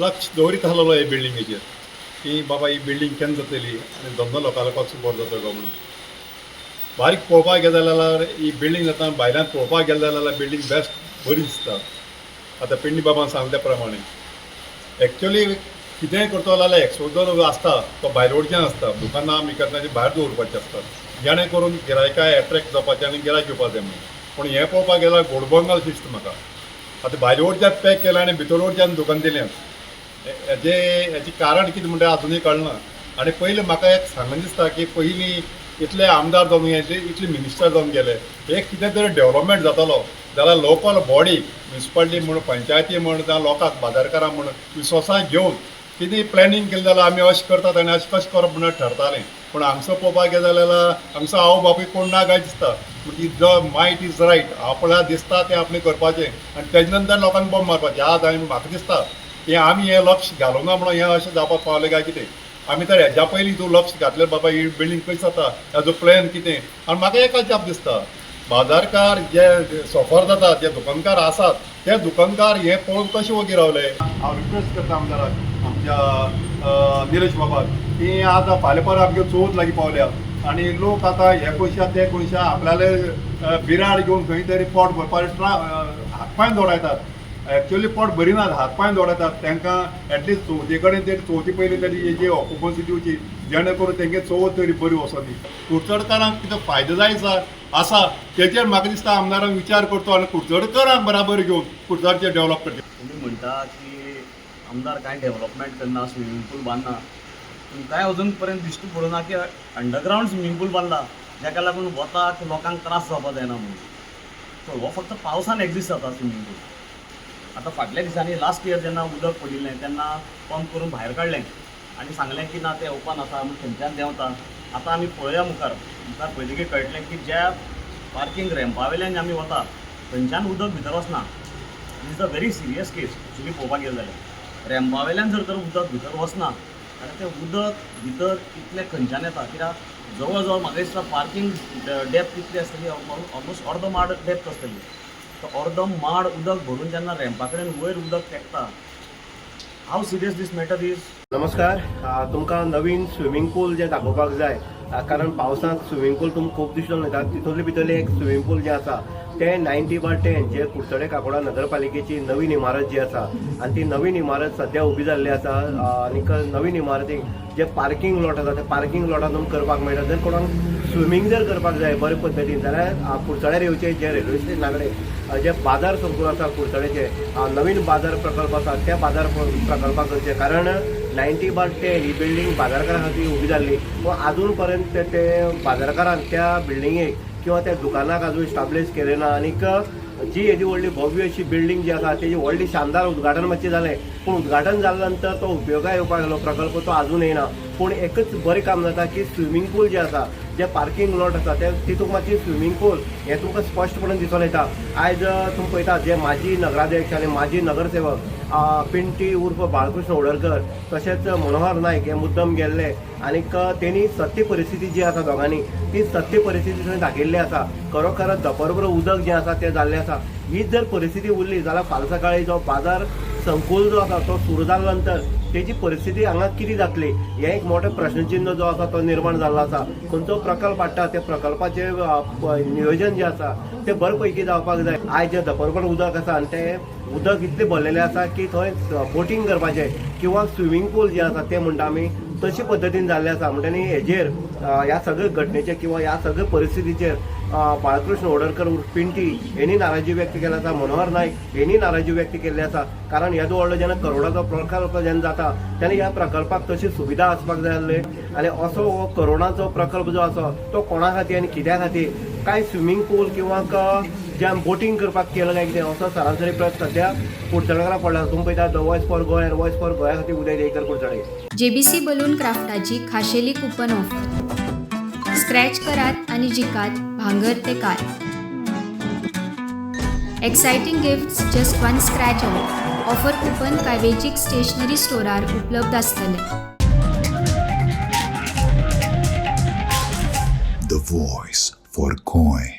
लक्ष दवरीत आसलेलो हे बिल्डिंगेचेर की बाबा ही बिल्डींग केन्ना जातली आनी धंदो लोकांक सपोर्ट जातलो म्हणून बारीक पळोवपाक गेले जाल्यार ही बिल्डींग जाता भायल्यान पळोवपाक गेले जाल्यार बिल्डींग बेस्ट बरी दिसता. आतां पिंडी बाबान सांगले प्रमाणे एक्चुअली कितेंय करतलो जाल्यार एक्सपोजर आसता तो भायर वडच्यान आसता, दुकानां मिकानाची भायर दवरपाचें आसता जेणे करून गिरायकाय एट्रॅक्ट जावपाचें आनी गिरायक येवपाचें म्हणून. पूण हें पळोवपाक गेल्यार गोडबंगल दिसता म्हाका. आतां भायर वडच्यान पॅक केलें आनी भितर वडच्यान दुकान दिलें हेजें कारण कितें म्हणटा अजुनूय कळना. आनी पयलीं म्हाका एक सांगून दिसता की पयलीं इतले आमदार जावन इतले मिनिस्टर जावन गेले एक कितें तरी डेव्हलपमेंट जातालो जाल्यार लोकल बॉडी म्युनिसिपालिटी म्हण पंचायती म्हण जावं लोकांक बाजारकारांक म्हण विश्वासान घेवन कितेंय प्लॅनिंग केलें जाल्यार आमी अशें करतात आनी अशें कशें करप म्हणून ठरतालें. पूण हांगसर पळोवपाक गेले जाल्यार हांगसर आवय बापूय कोण ना काय दिसता. म्हणजे जो मायट इज रायट आपल्याक दिसता तें आपणें करपाचें आनी तेजे नंतर लोकांक बॉम्ब मारपाचें. आज म्हाका दिसता की आमी हें लक्ष घालूंक ना म्हणून हें अशें जावपाक पावलें काय कितें. आमी तर हेज्या पयलीं तूं लक्ष घातलें बाबा ही बिल्डींग कशी जाता हेजो प्लॅन कितें. आनी म्हाका एकच जाप दिसता बाजारकार जे सफर जातात जे दुकानकार आसात ते दुकानकार हे पळोवन कशें वगीर रावले. हांव रिक्वेस्ट करता आमदाराक आमच्या निलेश बाबाक की आतां फाल्यां परत आमगे चवथ लागीं पावल्या आनी लोक आतां हे कोयशा ते कोयशा आपल्याले बिराड घेवन खंय तरी पोट भरपाक हातपांय दवडायतात. एक्चुअली पोट भरिनात हातपांय दवडायतात. तांकां एटलिस्ट चवथी कडेन तरी चवथी पयलीं तरी हेजी ऑक्युपन्सी दिवची जेणे करून तेंगे चवथ तरी बरी वचोनी. कुडचडकारांक कितें फायदो जाय आसा तेजेर म्हाका दिसता आमदारांक विचार करचो आनी कुडचडकारांक बराबर घेवन कुडचडचें डेव्हलप करचें. तुम्ही म्हणटा की आमदार कांय डेव्हलपमेंट करना, स्विमींग पूल बांदना, पूण कांय अजून पर्यंत दिश्टी पडना की अंडरग्रावंड स्विमींग पूल बांदला जाका लागून वताक लोकांक त्रास जावपाक जायना म्हणून. सो हो फक्त पावसान एक्झिस्ट जाता स्विमींग पूल. आतां फाटल्या दिसांनी लास्ट इयर जेन्ना उदक पडिल्लें तेन्ना पंप करून भायर काडलें आनी सांगलें की ना तें ओपन आसा म्हूण थंयच्यान देंवता. आतां आमी पळोवया मुखार पयलीं कळटलें की ज्या पार्किंग रॅम्पा वयल्यान आमी वता थंयच्यान उदक भितर वचना. Is a very serious case actually पळोवपाक गेले जाल्यार. रॅम्पा वयल्यान जर तर उदक भितर वचना जाल्यार तें उदक भितर इतलें खंयच्यान येता कित्याक जवळ जवळ म्हाका दिसता पार्किंग डेप्थ कितली आसतली ऑलमोस्ट अर्द माड डेप्थ आसतली. तो अर्द माड उदक भरून जेन्ना रॅम्पा कडेन वयर उदक तेंकता हाव सिरियस दीस मॅटर इज. नमस्कार. तुमकां नवीन स्विमींग पूल जे दाखोवपाक जाय कारण पावसांत स्विमींग पूल तुमकां खूब दिसून येता. तितूंतले भितरले एक स्विमींग पूल जें आसा तें 90/10 जे कुडचडे काकोडा नगरपालिकेची नवीन इमारत जी आसा आनी ती नवीन इमारत सद्या उबी जाल्ली आसा. आनीक नवीन इमारतीक जे पार्किंग लॉट आसा ते पार्किंग लॉटान तुमकां करपाक मेळटा. जर कोणाक स्विमींग जर करपाक जाय बरे पद्दतीन जाल्यार कुडचड्यार येवचे जे रेल्वे स्टेशना कडेन जे बाजार संकूल आसा कुडचड्याचे नवीन बाजार प्रकल्प आसा त्या बाजार प्रकल्पाक करचे. कारण 90/10 ही बिल्डींग बाजारकारा खातीर उबी जाल्ली पूण आजून पर्यंत ते बाजारकारान त्या बिल्डिंगेक किंवा त्या दुकानाक आजून इस्टाब्लीश केलें ना. आनीक जी हेजी व्हडली भव्य अशी बिल्डींग जी आसा तेजी व्हडली शानदार उद्घाटन मातशें जालें पूण उद्घाटन जाल्या नंतर तो उपयोगाक येवपाक लागलो प्रकल्प तो आजून येना. पूण एकच बरें काम जाता की स्विमींग पूल जे आसा जे पार्किंग लॉट आसा ते तितूंत मातशी स्विमींग पूल हें तुमकां स्पश्टपणान दिसून येता. आयज तुमी पळयता जे माजी नगराध्यक्ष आनी माजी नगरसेवक पिंटी उर्फ बाळकृष्ण ओडरकर तशेंच मनोहर नायक हे मुद्दम गेल्ले आनीक तेणी सत्य परिस्थिती जी आसा दोगांनी ती सत्य परिस्थिती थंय दाखयल्ली आसा. खरोखर दपरभर उदक जें आसा तें जाल्लें आसा. हीच जर परिस्थिती उरली जाल्यार फाल्यां सकाळी जो बाजार संकूल जो आसा तो सुरू जाल्या नंतर तेजी परिस्थिती हांगा कितें जातली हें एक मोठें प्रश्नचिन्ह जो आसा तो निर्माण जाल्लो आसा. खंयचो प्रकल्प हाडटा त्या प्रकल्पाचें नियोजन जें आसा तें बरे पैकी जावपाक जाय. आयज जें दपरभर उदक आसा आनी तें उदक इतलें भरलेलें आसा की थंय बोटींग करपाचें किंवा स्विमींग पूल जें आसा तें म्हणटा आमी तशे पद्दतीन जाल्लें आसा. म्हणटनी हेजेर ह्या सगळे घटनेचेर किंवा ह्या सगळे परिस्थितीचेर बाळकृष्ण ओडरकर उर्फ पिंटी हेणी नाराजी व्यक्त केली आसा. मनोहर नायक हेणी नाराजी व्यक्त केल्ली आसा. कारण येदो व्हडलो जेन्ना करोडाचो प्रकल्प जेन्ना जाता तेन्ना ह्या प्रकल्पाक तशी सुविधा आसपाक जाय आसली. आनी असो हो करोडाचो प्रकल्प जो आसा तो कोणा खातीर आनी कित्या खातीर कांय स्विमींग पूल किंवा जे बोटींग करपाक केलं काय कितें असो सरासरी प्रश्न सध्या कुडचडकारांक पडला. तुमी पळयता द वॉयस फॉर गोय आनी वॉयस फॉर गोंया खातीर उदय देयकर कुडचडे. JBC बलून क्राफ्टाची खाशेली कूपन ऑफर. स्क्रॅच करात आणि जिकात भांगर ते car. Exciting gifts just one scratch away. Offer coupon काय वेजीक स्टेशनरी स्टोरार उपलब्ध आसतले. The voice for Goy.